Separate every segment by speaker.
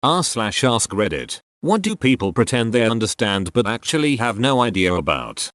Speaker 1: r/ask Reddit. What do people pretend they understand but actually have no idea about?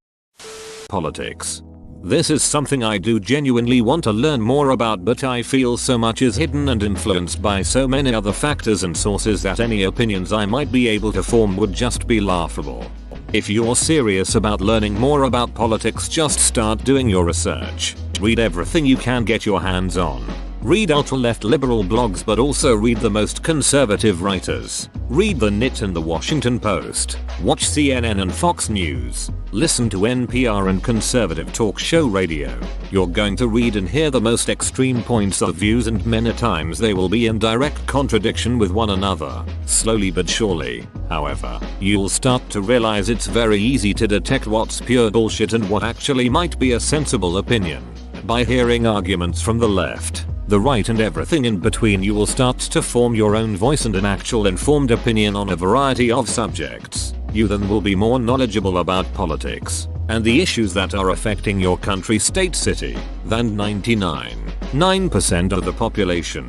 Speaker 1: Politics. This is something I do genuinely want to learn more about, but I feel so much is hidden and influenced by so many other factors and sources that any opinions I might be able to form would just be laughable. If you're serious about learning more about politics, just start doing your research. Read everything you can get your hands on. Read ultra-left liberal blogs, but also read the most conservative writers. Read The Nit and The Washington Post. Watch CNN and Fox News. Listen to NPR and conservative talk show radio. You're going to read and hear the most extreme points of views, and many times they will be in direct contradiction with one another. Slowly but surely, however, you'll start to realize it's very easy to detect what's pure bullshit and what actually might be a sensible opinion. By hearing arguments from the left, the right and everything in between, you will start to form your own voice and an actual informed opinion on a variety of subjects. You then will be more knowledgeable about politics and the issues that are affecting your country, state, city than 99% of the population.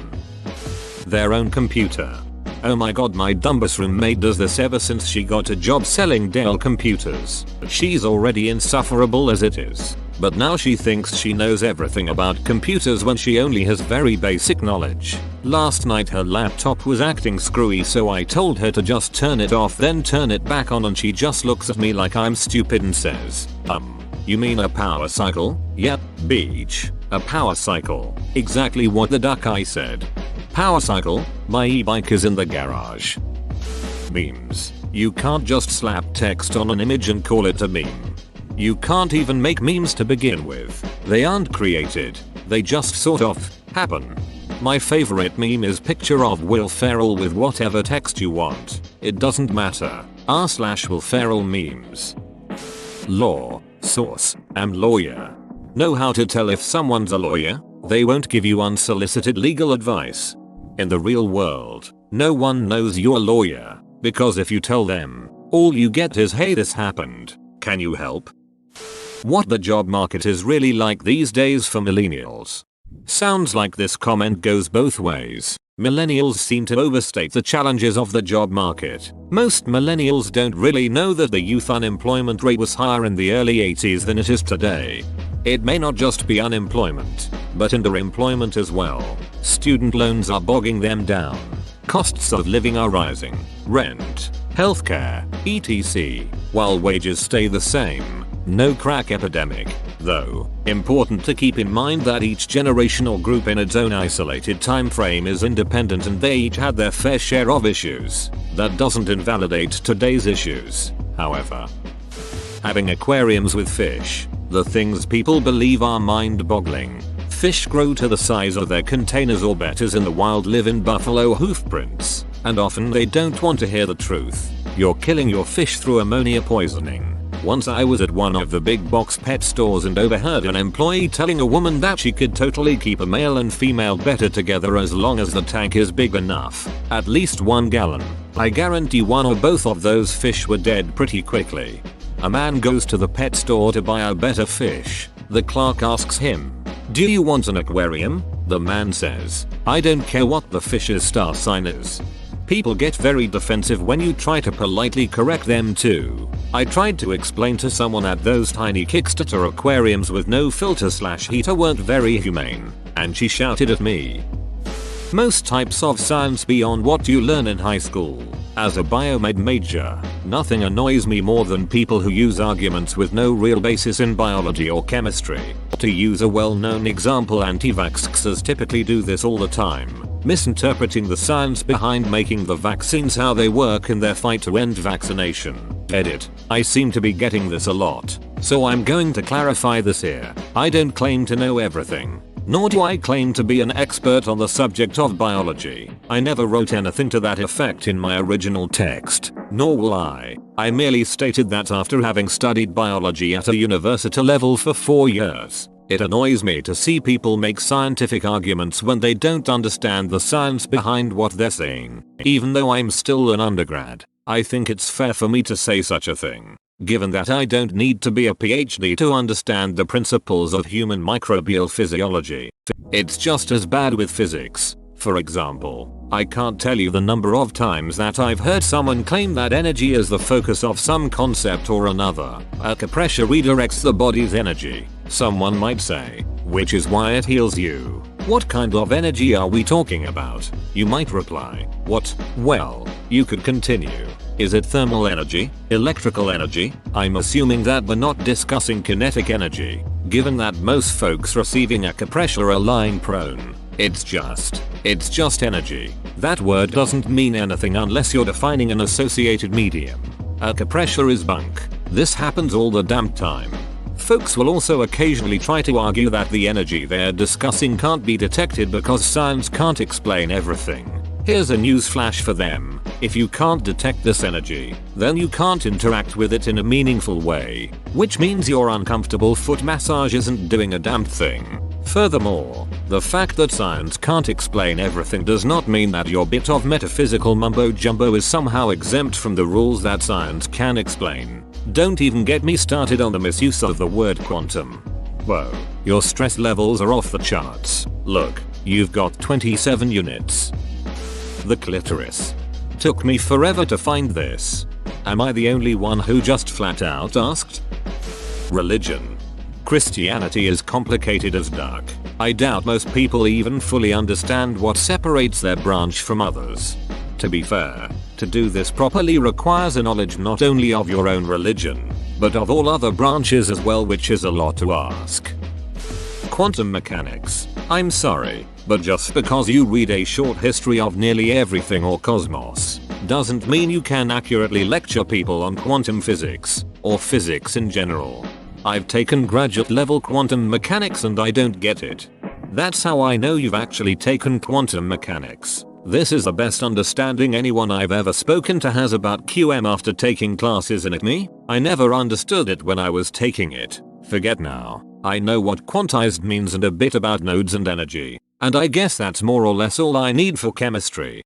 Speaker 1: Their own computer. Oh my god, my dumbest roommate does this ever since she got a job selling Dell computers. She's already insufferable as it is, but now she thinks she knows everything about computers when she only has very basic knowledge. Last night her laptop was acting screwy, so I told her to just turn it off then turn it back on, and she just looks at me like I'm stupid and says, you mean a power cycle? Yep, beach. A power cycle. Exactly what the duck I said. Power cycle? My e-bike is in the garage. Memes. You can't just slap text on an image and call it a meme. You can't even make memes to begin with. They aren't created. They just sort of happen. My favorite meme is picture of Will Ferrell with whatever text you want. It doesn't matter. r/Will Ferrell memes. Law. Source. Am lawyer. Know how to tell if someone's a lawyer? They won't give you unsolicited legal advice. In the real world, no one knows you're a lawyer, because if you tell them, all you get is, hey, this happened. Can you help? What the job market is really like these days for millennials. Sounds like this comment goes both ways. Millennials seem to overstate the challenges of the job market. Most millennials don't really know that the youth unemployment rate was higher in the early 80s than it is today. It may not just be unemployment, but underemployment as well. Student loans are bogging them down. Costs of living are rising. Rent, healthcare, etc. While wages stay the same. No crack epidemic, though. Important to keep in mind that each generation or group in its own isolated time frame is independent, and they each had their fair share of issues. That doesn't invalidate today's issues, however. Having aquariums with fish. The things people believe are mind-boggling. Fish grow to the size of their containers or betters in the wild, live in buffalo hoofprints, and often they don't want to hear the truth. You're killing your fish through ammonia poisoning. Once I was at one of the big box pet stores and overheard an employee telling a woman that she could totally keep a male and female better together as long as the tank is big enough. At least 1 gallon. I guarantee one or both of those fish were dead pretty quickly. A man goes to the pet store to buy a better fish. The clerk asks him, "Do you want an aquarium?" The man says, "I don't care what the fish's star sign is." People get very defensive when you try to politely correct them too. I tried to explain to someone that those tiny Kickstarter aquariums with no filter/heater weren't very humane, and she shouted at me. Most types of science beyond what you learn in high school. As a biomed major, nothing annoys me more than people who use arguments with no real basis in biology or chemistry. To use a well-known example, anti-vaxxers typically do this all the time, misinterpreting the science behind making the vaccines, how they work in their fight to end vaccination. Edit. I seem to be getting this a lot, so I'm going to clarify this here. I don't claim to know everything. Nor do I claim to be an expert on the subject of biology. I never wrote anything to that effect in my original text, nor will I. I merely stated that after having studied biology at a university level for 4 years, it annoys me to see people make scientific arguments when they don't understand the science behind what they're saying. Even though I'm still an undergrad, I think it's fair for me to say such a thing. Given that I don't need to be a PhD to understand the principles of human microbial physiology. It's just as bad with physics. For example, I can't tell you the number of times that I've heard someone claim that energy is the focus of some concept or another. Acupressure redirects the body's energy, someone might say, which is why it heals you. What kind of energy are we talking about? You might reply, what? Well, you could continue. Is it thermal energy? Electrical energy? I'm assuming that we're not discussing kinetic energy, given that most folks receiving acupressure are lying prone. It's just energy. That word doesn't mean anything unless you're defining an associated medium. Acupressure is bunk. This happens all the damn time. Folks will also occasionally try to argue that the energy they're discussing can't be detected because science can't explain everything. Here's a news flash for them. If you can't detect this energy, then you can't interact with it in a meaningful way, which means your uncomfortable foot massage isn't doing a damn thing. Furthermore, the fact that science can't explain everything does not mean that your bit of metaphysical mumbo jumbo is somehow exempt from the rules that science can explain. Don't even get me started on the misuse of the word quantum. Whoa, your stress levels are off the charts. Look, you've got 27 units. The clitoris. Took me forever to find this. Am I the only one who just flat out asked? Religion. Christianity is complicated as duck. I doubt most people even fully understand what separates their branch from others. To be fair, to do this properly requires a knowledge not only of your own religion, but of all other branches as well, which is a lot to ask. Quantum mechanics. I'm sorry, but just because you read a short history of nearly everything or cosmos, doesn't mean you can accurately lecture people on quantum physics, or physics in general. I've taken graduate level quantum mechanics and I don't get it. That's how I know you've actually taken quantum mechanics. This is the best understanding anyone I've ever spoken to has about QM after taking classes in it. Me? I never understood it when I was taking it. Forget now. I know what quantized means and a bit about nodes and energy. And I guess that's more or less all I need for chemistry.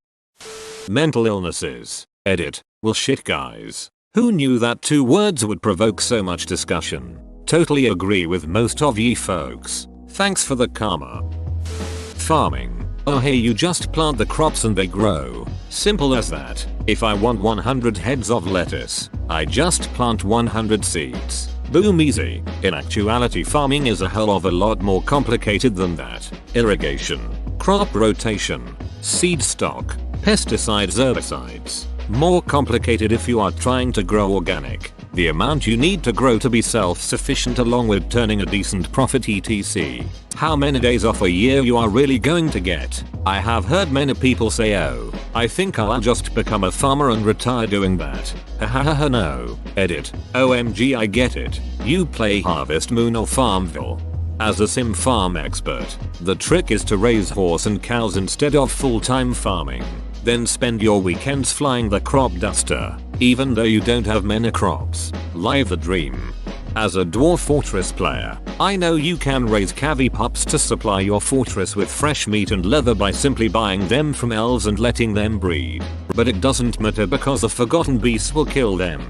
Speaker 1: Mental illnesses. Edit. Well shit guys. Who knew that two words would provoke so much discussion? Totally agree with most of ye folks. Thanks for the karma. Farming. Oh hey, you just plant the crops and they grow. Simple as that. If I want 100 heads of lettuce, I just plant 100 seeds. Boom, easy. In actuality, farming is a hell of a lot more complicated than that. Irrigation, crop rotation, seed stock, pesticides, herbicides. More complicated if you are trying to grow organic. The amount you need to grow to be self-sufficient along with turning a decent profit etc. How many days off a year you are really going to get. I have heard many people say, oh, I think I'll just become a farmer and retire doing that. Hahaha no. Edit. OMG I get it. You play Harvest Moon or Farmville. As a sim farm expert, the trick is to raise horse and cows instead of full-time farming. Then spend your weekends flying the crop duster, even though you don't have many crops. Live the dream. As a Dwarf Fortress player, I know you can raise cavi pups to supply your fortress with fresh meat and leather by simply buying them from elves and letting them breed. But it doesn't matter because the forgotten beasts will kill them.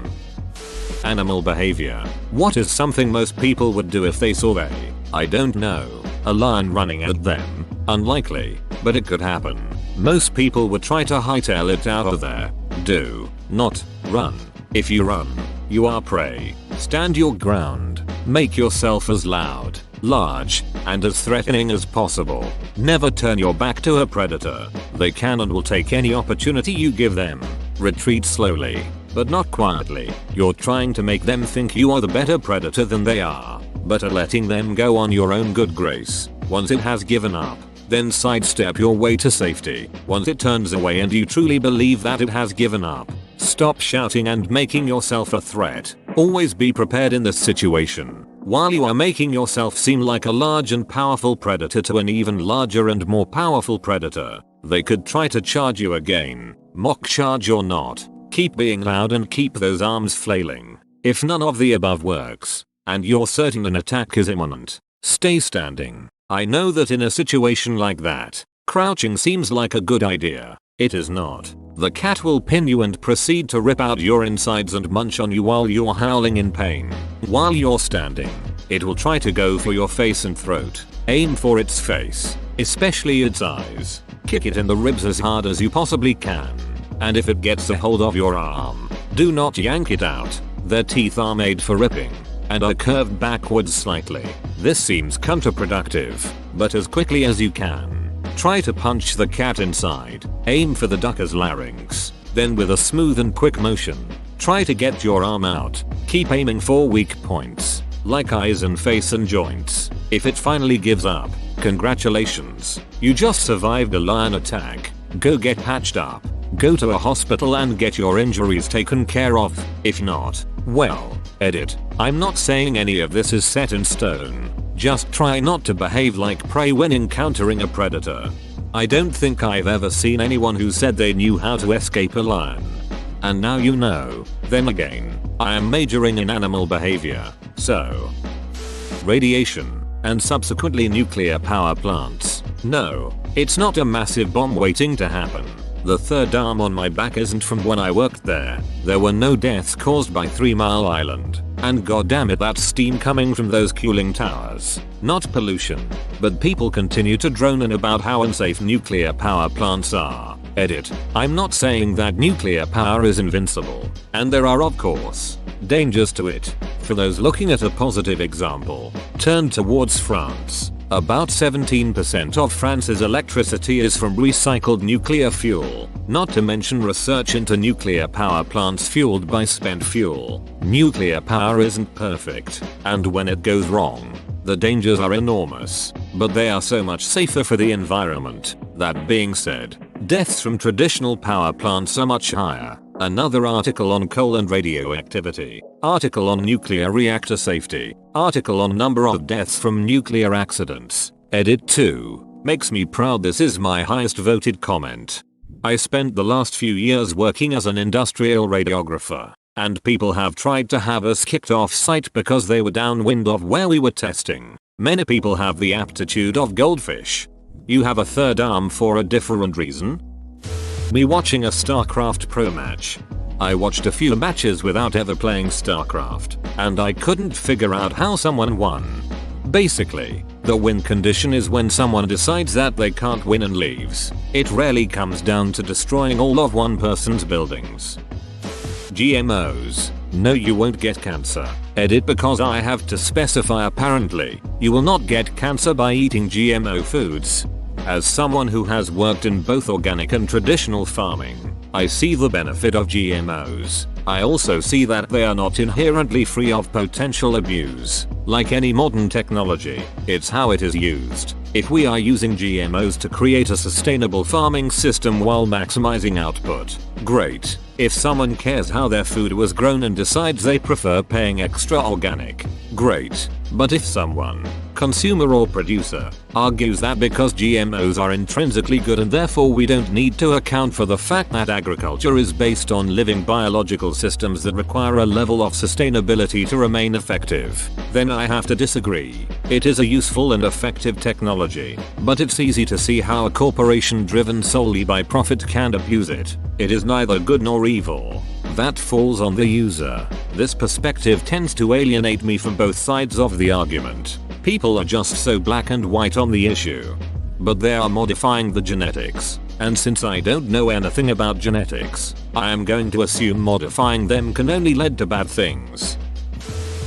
Speaker 1: Animal behavior. What is something most people would do if they saw I don't know, a lion running at them? Unlikely, but it could happen. Most people would try to hightail it out of there. Do not run. If you run, you are prey. Stand your ground. Make yourself as loud, large, and as threatening as possible. Never turn your back to a predator. They can and will take any opportunity you give them. Retreat slowly, but not quietly. You're trying to make them think you are the better predator than they are, but are letting them go on your own good grace. Once it has given up, then sidestep your way to safety. Once it turns away and you truly believe that it has given up, stop shouting and making yourself a threat. Always be prepared in this situation. While you are making yourself seem like a large and powerful predator to an even larger and more powerful predator, they could try to charge you again. Mock charge or not, keep being loud and keep those arms flailing. If none of the above works, and you're certain an attack is imminent, stay standing. I know that in a situation like that, crouching seems like a good idea. It is not. The cat will pin you and proceed to rip out your insides and munch on you while you're howling in pain. While you're standing, it will try to go for your face and throat. Aim for its face. especially its eyes. Kick it in the ribs as hard as you possibly can. And if it gets a hold of your arm, do not yank it out. Their teeth are made for ripping and are curved backwards slightly. This seems counterproductive, but as quickly as you can, try to punch the cat inside. Aim for the ducker's larynx. Then with a smooth and quick motion, try to get your arm out. Keep aiming for weak points, like eyes and face and joints. If it finally gives up, congratulations, you just survived a lion attack. Go get patched up. Go to a hospital and get your injuries taken care of. If not, well, edit. I'm not saying any of this is set in stone. Just try not to behave like prey when encountering a predator. I don't think I've ever seen anyone who said they knew how to escape a lion. And now you know. Then again, I am majoring in animal behavior, so. Radiation, and subsequently nuclear power plants. No, it's not a massive bomb waiting to happen. The third arm on my back isn't from when I worked there. There were no deaths caused by 3 Mile Island. And goddammit, that's steam coming from those cooling towers. Not pollution. But people continue to drone on about how unsafe nuclear power plants are. Edit. I'm not saying that nuclear power is invincible. And there are, of course, dangers to it. For those looking at a positive example, turn towards France. About 17% of France's electricity is from recycled nuclear fuel, not to mention research into nuclear power plants fueled by spent fuel. Nuclear power isn't perfect, and when it goes wrong, the dangers are enormous, but they are so much safer for the environment. That being said, deaths from traditional power plants are much higher. Another article on coal and radioactivity. Article on nuclear reactor safety. Article on number of deaths from nuclear accidents. Edit 2. Makes me proud this is my highest voted comment. I spent the last few years working as an industrial radiographer, and people have tried to have us kicked off site because they were downwind of where we were testing. Many people have the aptitude of goldfish. You have a third arm for a different reason? Me watching a StarCraft Pro match. I watched a few matches without ever playing StarCraft, and I couldn't figure out how someone won. Basically, the win condition is when someone decides that they can't win and leaves. It rarely comes down to destroying all of one person's buildings. GMOs. No, you won't get cancer. Edit, because I have to specify apparently. You will not get cancer by eating GMO foods. As someone who has worked in both organic and traditional farming, I see the benefit of GMOs. I also see that they are not inherently free of potential abuse. Like any modern technology, it's how it is used. If we are using GMOs to create a sustainable farming system while maximizing output, great. If someone cares how their food was grown and decides they prefer paying extra organic, great. But if someone, consumer or producer, argues that because GMOs are intrinsically good and therefore we don't need to account for the fact that agriculture is based on living biological systems that require a level of sustainability to remain effective, then I have to disagree. It is a useful and effective technology, but it's easy to see how a corporation driven solely by profit can abuse it. It is neither good nor evil. That falls on the user. This perspective tends to alienate me from both sides of the argument. People are just so black and white on the issue. But they are modifying the genetics, and since I don't know anything about genetics, I am going to assume modifying them can only lead to bad things.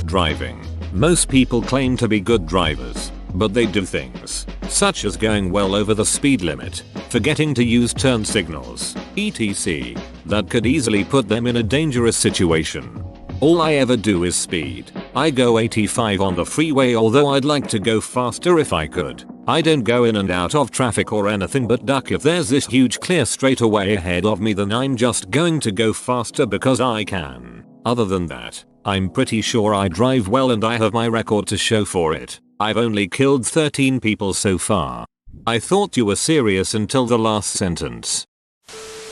Speaker 1: Driving. Most people claim to be good drivers, but they do things, such as going well over the speed limit, forgetting to use turn signals, etc., that could easily put them in a dangerous situation. All I ever do is speed. I go 85 on the freeway, although I'd like to go faster if I could. I don't go in and out of traffic or anything but duck if there's this huge clear straightaway ahead of me, then I'm just going to go faster because I can. Other than that, I'm pretty sure I drive well and I have my record to show for it. I've only killed 13 people so far. I thought you were serious until the last sentence.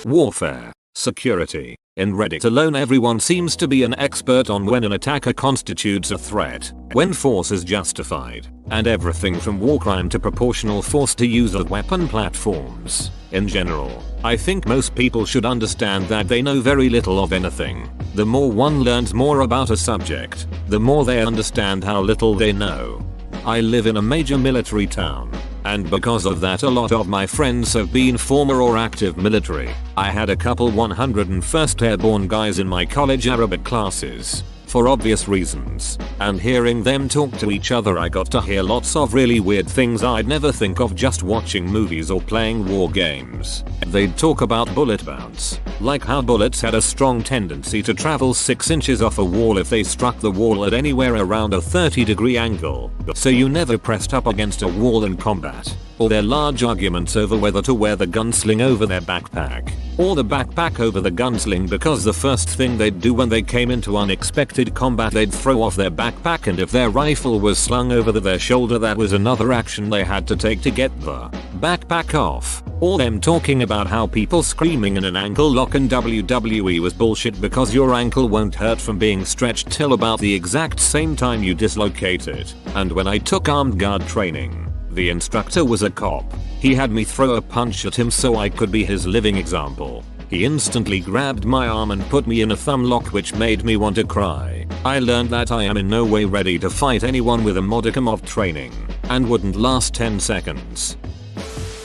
Speaker 1: Warfare. Security. In Reddit alone, everyone seems to be an expert on when an attacker constitutes a threat, when force is justified, and everything from war crime to proportional force to use of weapon platforms. In general, I think most people should understand that they know very little of anything. The more one learns more about a subject, the more they understand how little they know. I live in a major military town, and because of that a lot of my friends have been former or active military. I had a couple 101st Airborne guys in my college Arabic classes, for obvious reasons, and hearing them talk to each other I got to hear lots of really weird things I'd never think of just watching movies or playing war games. They'd talk about bullet bounce, like how bullets had a strong tendency to travel 6 inches off a wall if they struck the wall at anywhere around a 30-degree angle, so you never pressed up against a wall in combat. Or their large arguments over whether to wear the gunsling over their backpack, or the backpack over the gunsling, because the first thing they'd do when they came into unexpected combat they'd throw off their backpack, and if their rifle was slung over their shoulder that was another action they had to take to get the backpack off. Or them talking about how people screaming in an ankle lock in WWE was bullshit because your ankle won't hurt from being stretched till about the exact same time you dislocate it. And when I took armed guard training, the instructor was a cop. He had me throw a punch at him so I could be his living example. He instantly grabbed my arm and put me in a thumb lock which made me want to cry. I learned that I am in no way ready to fight anyone with a modicum of training, and wouldn't last 10 seconds.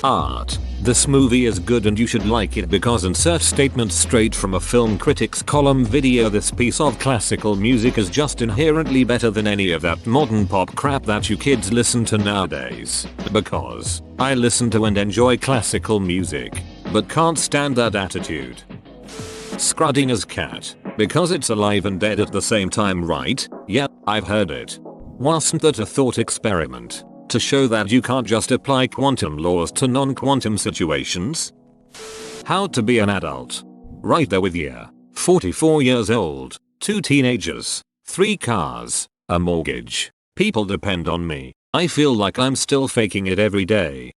Speaker 1: Art. This movie is good and you should like it because insert statement straight from a film critic's column video. This piece of classical music is just inherently better than any of that modern pop crap that you kids listen to nowadays. Because I listen to and enjoy classical music, but can't stand that attitude. Schrodinger's cat. Because it's alive and dead at the same time, right? Yeah, I've heard it. Wasn't that a thought experiment? To show that you can't just apply quantum laws to non-quantum situations? How to be an adult. Right there with you. 44 years old, 2 teenagers, 3 cars, a mortgage. People depend on me. I feel like I'm still faking it every day.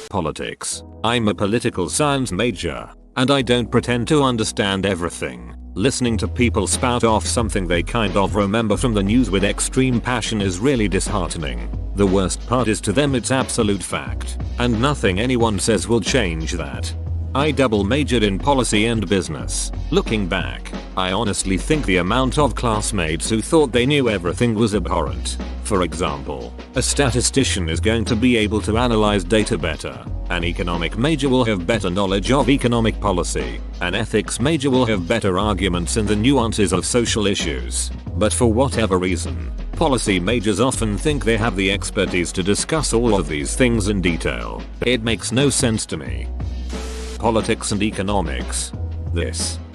Speaker 1: Politics. I'm a political science major, and I don't pretend to understand everything. Listening to people spout off something they kind of remember from the news with extreme passion is really disheartening. The worst part is to them it's absolute fact, and nothing anyone says will change that. I double majored in policy and business. Looking back, I honestly think the amount of classmates who thought they knew everything was abhorrent. For example, a statistician is going to be able to analyze data better. An economic major will have better knowledge of economic policy. An ethics major will have better arguments in the nuances of social issues. But for whatever reason, policy majors often think they have the expertise to discuss all of these things in detail. It makes no sense to me. Politics and economics.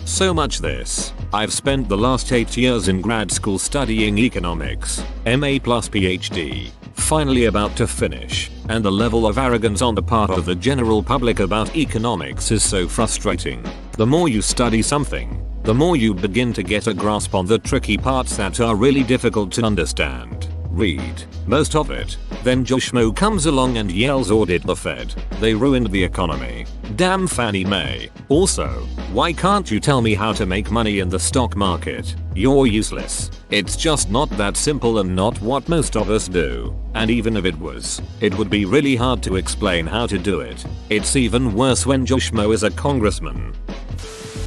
Speaker 1: So much this. I've spent the last 8 years in grad school studying economics, MA plus PhD, finally about to finish, and the level of arrogance on the part of the general public about economics is so frustrating. The more you study something, the more you begin to get a grasp on the tricky parts that are really difficult to understand. Read most of it. Then Joe Schmo comes along and yells, audit the Fed. They ruined the economy. Damn Fannie Mae. Also, why can't you tell me how to make money in the stock market? You're useless. It's just not that simple and not what most of us do. And even if it was, it would be really hard to explain how to do it. It's even worse when Joe Schmo is a congressman.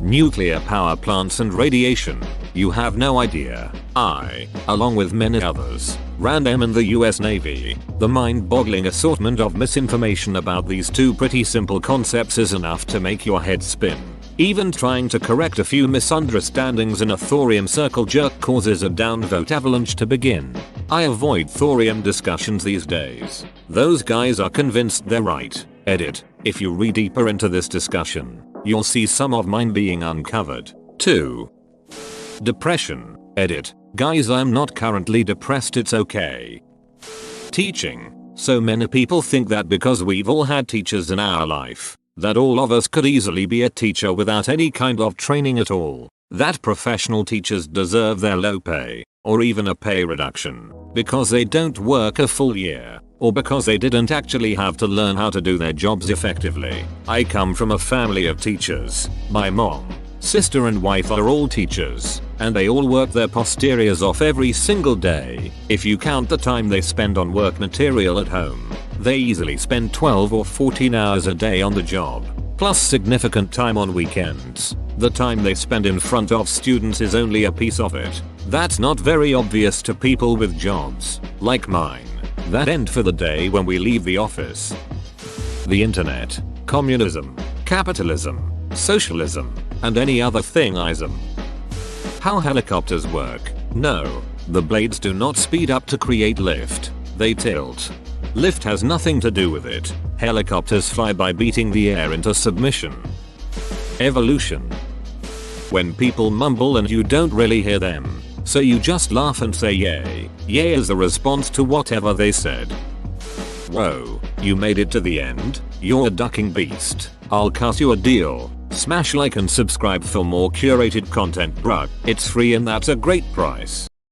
Speaker 1: Nuclear power plants and radiation. You have no idea. I, along with many others, ran them in the US Navy. The mind-boggling assortment of misinformation about these two pretty simple concepts is enough to make your head spin. Even trying to correct a few misunderstandings in a thorium circle jerk causes a downvote avalanche to begin. I avoid thorium discussions these days. Those guys are convinced they're right. Edit. If you read deeper into this discussion, you'll see some of mine being uncovered. 2. Depression. Edit. Guys, I'm not currently depressed, it's okay. Teaching. So many people think that because we've all had teachers in our life, that all of us could easily be a teacher without any kind of training at all. That professional teachers deserve their low pay, or even a pay reduction, because they don't work a full year, or because they didn't actually have to learn how to do their jobs effectively. I come from a family of teachers. My mom, sister and wife are all teachers, and they all work their posteriors off every single day. If you count the time they spend on work material at home, they easily spend 12 or 14 hours a day on the job, plus significant time on weekends. The time they spend in front of students is only a piece of it. That's not very obvious to people with jobs like mine. That end for the day when we leave the office. The internet, communism, capitalism, socialism, and any other thing-ism. How helicopters work? No, the blades do not speed up to create lift, they tilt. Lift has nothing to do with it. Helicopters fly by beating the air into submission. Evolution. When people mumble and you don't really hear them, so you just laugh and say yay. Yay is the response to whatever they said. Whoa, you made it to the end? You're a ducking beast. I'll cut you a deal. Smash like and subscribe for more curated content, bruh. It's free and that's a great price.